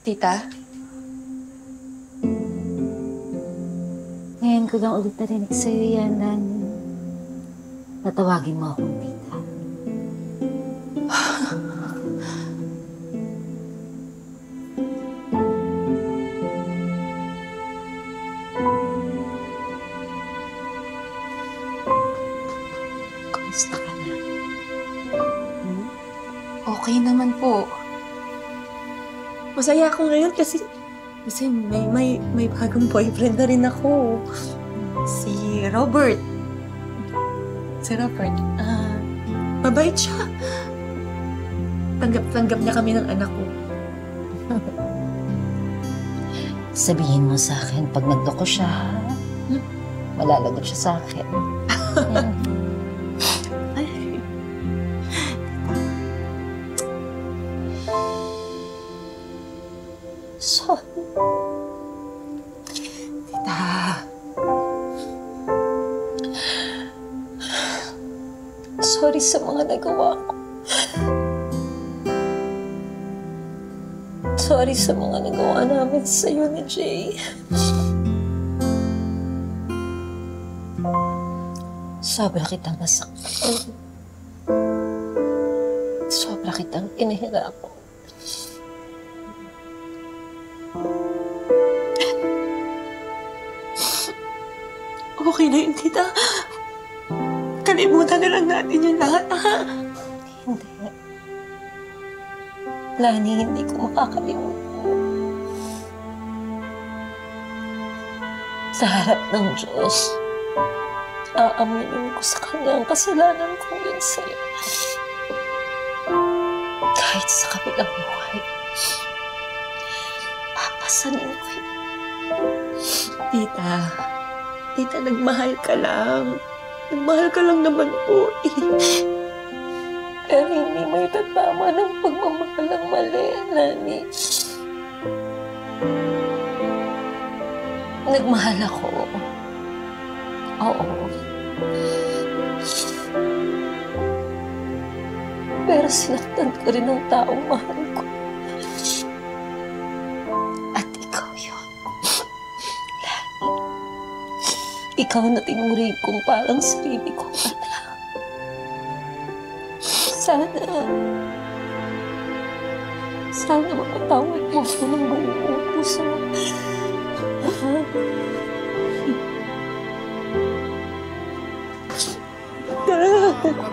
Tita? Ngayon ko lang ulit narinig sa'yo yan, Lani. Natawagin mo akong tita. Kamusta ka na? Okay naman po. Masaya ako ngayon kasi may bagong boyfriend na rin ako. Si Robert. Mabait siya. Tanggap niya kami ng anak ko. Sabihin mo sa akin, pag nagdoko siya, ha? Malalagot siya sa akin. Ay. Sorry. Tita. Sorry sa mga nagawa ko. Sorry sa mga nagawa namin sa'yo ni Jay. Sobra kitang nasaktan. Sobra kitang inahirapan. Okay na yun, tita. Kalimutan na lang natin yung lahat, ha? Hindi. Lani, hindi ko makakalimutan. Sa harap ng Diyos, aaminin ko sa Kanya ang kasalanan ko yun sa'yo. Kahit sa kabilang buhay, papasanin ko yun. Tita, nagmahal ka lang. Nagmahal ka lang naman po, Pero hindi may tatama ng pagmamahal ng mali, Lani. Nagmahal ako. Oo. Pero sinaktan ko rin ang taong mahal ko. At ikaw yun. Lani. Ikaw na tinuring kong parang sarili kong anak. Sana mapatawad mo ko ng buong puso. Tita.